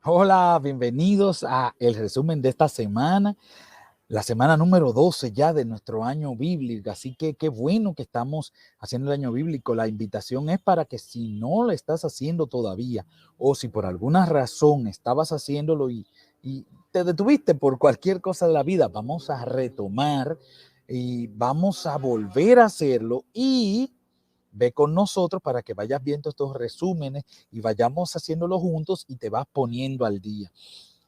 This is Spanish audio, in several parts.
Hola, bienvenidos a el resumen de esta semana, la semana número 12 ya de nuestro año bíblico. Así que qué bueno que estamos haciendo el año bíblico. La invitación es para que si no lo estás haciendo todavía o si por alguna razón estabas haciéndolo y te detuviste por cualquier cosa de la vida, vamos a retomar y vamos a volver a hacerlo y ve con nosotros para que vayas viendo estos resúmenes y vayamos haciéndolo juntos y te vas poniendo al día.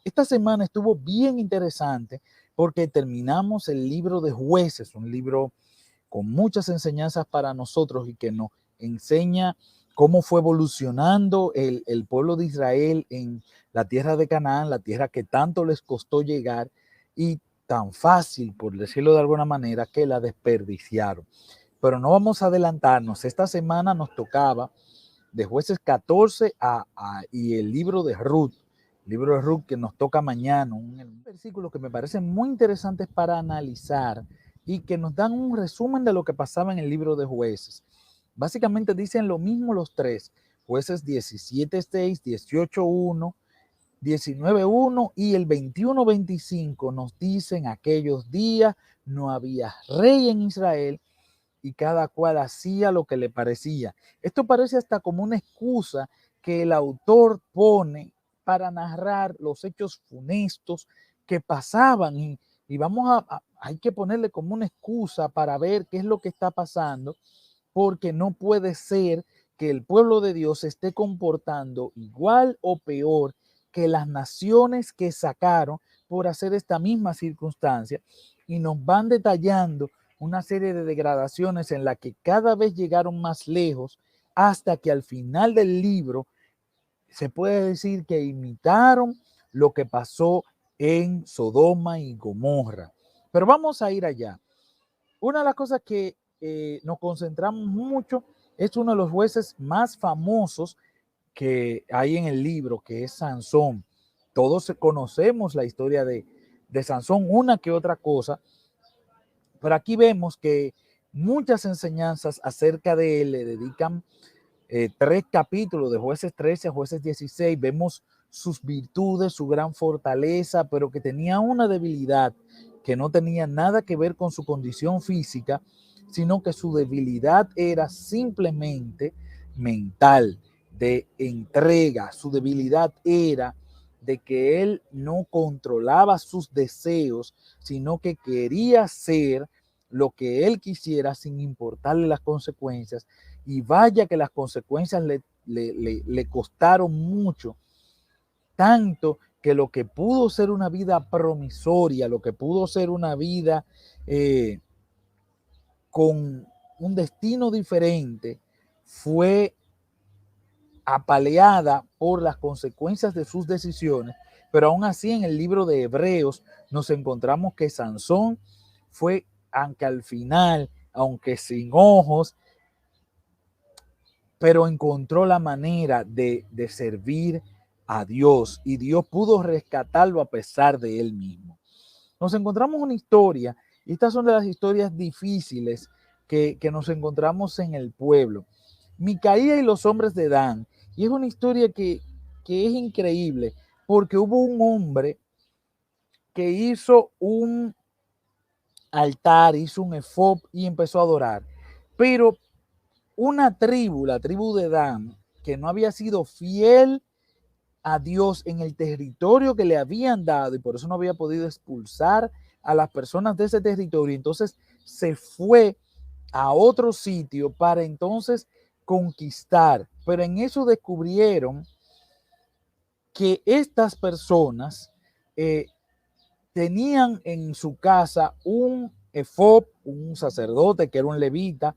Esta semana estuvo bien interesante porque terminamos el libro de Jueces, un libro con muchas enseñanzas para nosotros y que nos enseña cómo fue evolucionando el pueblo de Israel en la tierra de Canaán, la tierra que tanto les costó llegar y tan fácil, por decirlo de alguna manera, que la desperdiciaron. Pero no vamos a adelantarnos. Esta semana nos tocaba de Jueces 14 y el libro de Ruth. El libro de Ruth que nos toca mañana. Un versículo que me parece muy interesante para analizar y que nos dan un resumen de lo que pasaba en el libro de Jueces. Básicamente dicen lo mismo los tres. Jueces 17:6, 18:1, 19:1 y el 21:25 nos dicen aquellos días no había rey en Israel y cada cual hacía lo que le parecía. Esto parece hasta como una excusa que el autor pone para narrar los hechos funestos que pasaban y hay que ponerle como una excusa para ver qué es lo que está pasando, porque no puede ser que el pueblo de Dios se esté comportando igual o peor que las naciones que sacaron por hacer esta misma circunstancia, y nos van detallando una serie de degradaciones en la que cada vez llegaron más lejos hasta que al final del libro se puede decir que imitaron lo que pasó en Sodoma y Gomorra. Pero vamos a ir allá. Una de las cosas que nos concentramos mucho es uno de los jueces más famosos que hay en el libro, que es Sansón. Todos conocemos la historia de Sansón, una que otra cosa, pero aquí vemos que muchas enseñanzas acerca de él le dedican 3 capítulos, de Jueces 13 a Jueces 16. Vemos sus virtudes, su gran fortaleza, pero que tenía una debilidad que no tenía nada que ver con su condición física, sino que su debilidad era simplemente mental, de entrega. Su debilidad era de que él no controlaba sus deseos, sino que quería hacer lo que él quisiera sin importarle las consecuencias. Y vaya que las consecuencias le costaron mucho, tanto que lo que pudo ser una vida promisoria, lo que pudo ser una vida con un destino diferente, fue apaleada por las consecuencias de sus decisiones. Pero aún así, en el libro de Hebreos nos encontramos que Sansón fue, aunque al final, aunque sin ojos, pero encontró la manera de servir a Dios, y Dios pudo rescatarlo a pesar de él mismo. Nos encontramos una historia, y estas son de las historias difíciles que nos encontramos en el pueblo. Micaía y los hombres de Dan. Y es una historia que es increíble, porque hubo un hombre que hizo un altar, hizo un efod y empezó a adorar. Pero una tribu, la tribu de Dan, que no había sido fiel a Dios en el territorio que le habían dado, y por eso no había podido expulsar a las personas de ese territorio, entonces se fue a otro sitio para entonces conquistar. Pero en eso descubrieron que estas personas tenían en su casa un efod, un sacerdote que era un levita,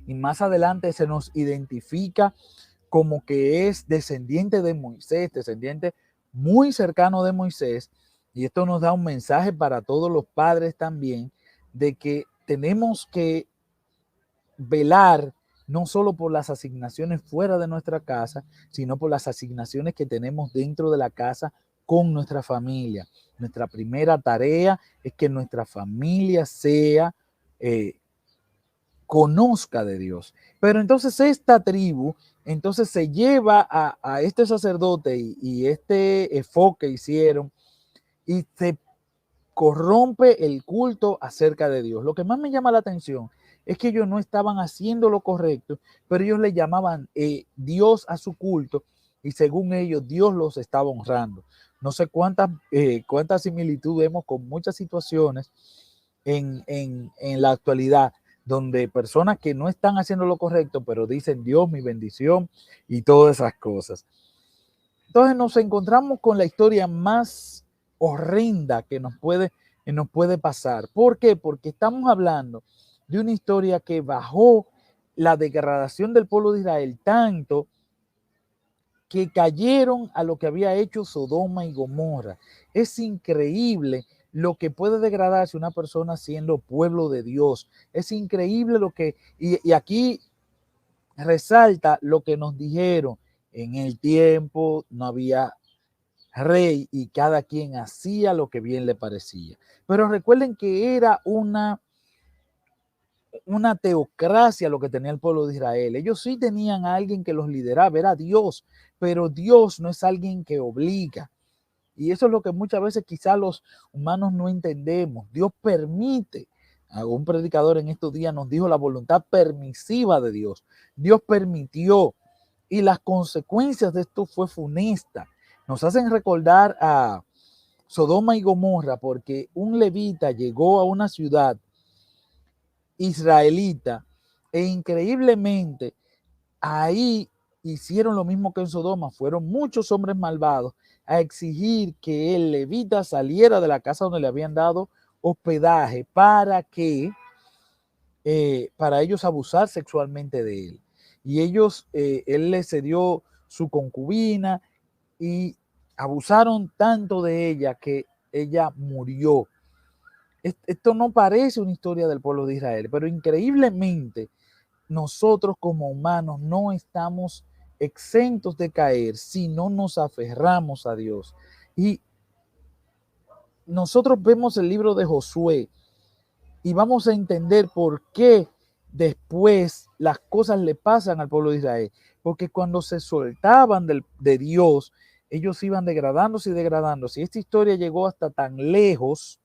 y más adelante se nos identifica como que es descendiente de Moisés, descendiente muy cercano de Moisés. Y esto nos da un mensaje para todos los padres también, de que tenemos que velar no solo por las asignaciones fuera de nuestra casa, sino por las asignaciones que tenemos dentro de la casa con nuestra familia. Nuestra primera tarea es que nuestra familia sea conozca de Dios. Pero entonces esta tribu Entonces se lleva a este sacerdote y este efod que hicieron y se corrompe el culto acerca de Dios. Lo que más me llama la atención es que ellos no estaban haciendo lo correcto, pero ellos le llamaban Dios a su culto y según ellos Dios los estaba honrando. No sé cuántas similitud vemos con muchas situaciones en la actualidad, donde personas que no están haciendo lo correcto, pero dicen Dios, mi bendición y todas esas cosas. Entonces nos encontramos con la historia más horrenda que nos puede pasar. ¿Por qué? Porque estamos hablando de una historia que bajó la degradación del pueblo de Israel tanto que cayeron a lo que había hecho Sodoma y Gomorra. Es increíble lo que puede degradarse una persona siendo pueblo de Dios. Es increíble lo que, y aquí resalta lo que nos dijeron, en el tiempo no había rey y cada quien hacía lo que bien le parecía. Pero recuerden que era una teocracia lo que tenía el pueblo de Israel. Ellos sí tenían a alguien que los lideraba, era Dios, pero Dios no es alguien que obliga. Y eso es lo que muchas veces quizás los humanos no entendemos. Dios permite. Un predicador en estos días nos dijo la voluntad permisiva de Dios. Dios permitió y las consecuencias de esto fue funesta. Nos hacen recordar a Sodoma y Gomorra porque un levita llegó a una ciudad israelita e increíblemente ahí hicieron lo mismo que en Sodoma. Fueron muchos hombres malvados a exigir que el levita saliera de la casa donde le habían dado hospedaje para ellos abusar sexualmente de él. Y él le cedió su concubina y abusaron tanto de ella que ella murió. Esto no parece una historia del pueblo de Israel, pero increíblemente nosotros como humanos no estamos exentos de caer si no nos aferramos a Dios. Y nosotros vemos el libro de Josué y vamos a entender por qué después las cosas le pasan al pueblo de Israel. Porque cuando se soltaban de Dios, ellos iban degradándose y degradándose. Y esta historia llegó hasta tan lejos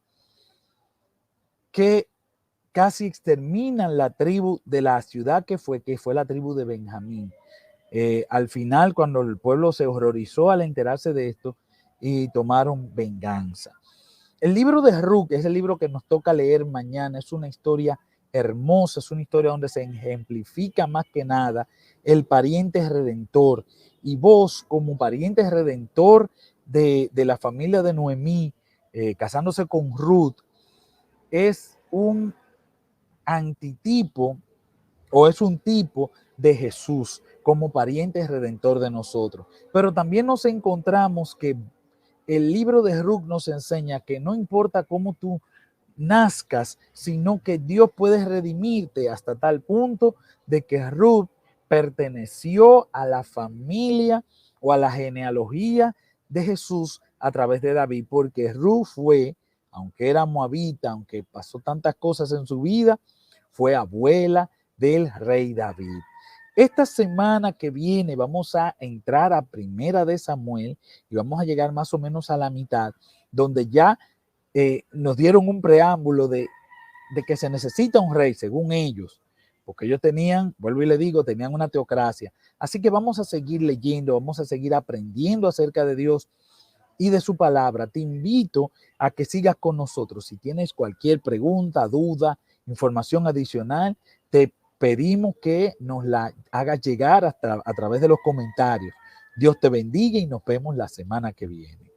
que casi exterminan la tribu de la ciudad que fue la tribu de Benjamín. Al final, cuando el pueblo se horrorizó al enterarse de esto y tomaron venganza. El libro de Ruth es el libro que nos toca leer mañana. Es una historia hermosa, es una historia donde se ejemplifica más que nada el pariente redentor. Y vos, como pariente redentor de la familia de Noemí, casándose con Ruth, es un antitipo o es un tipo de Jesús como pariente redentor de nosotros. Pero también nos encontramos que el libro de Ruth nos enseña que no importa cómo tú nazcas, sino que Dios puede redimirte hasta tal punto de que Ruth perteneció a la familia o a la genealogía de Jesús a través de David, porque Ruth fue, aunque era moabita, aunque pasó tantas cosas en su vida, fue abuela del rey David. Esta semana que viene vamos a entrar a Primera de Samuel y vamos a llegar más o menos a la mitad, donde ya nos dieron un preámbulo de que se necesita un rey, según ellos, porque ellos tenían, vuelvo y le digo, tenían una teocracia. Así que vamos a seguir leyendo, vamos a seguir aprendiendo acerca de Dios y de su palabra. Te invito a que sigas con nosotros. Si tienes cualquier pregunta, duda, información adicional, te pedimos que nos la hagas llegar a través de los comentarios. Dios te bendiga y nos vemos la semana que viene.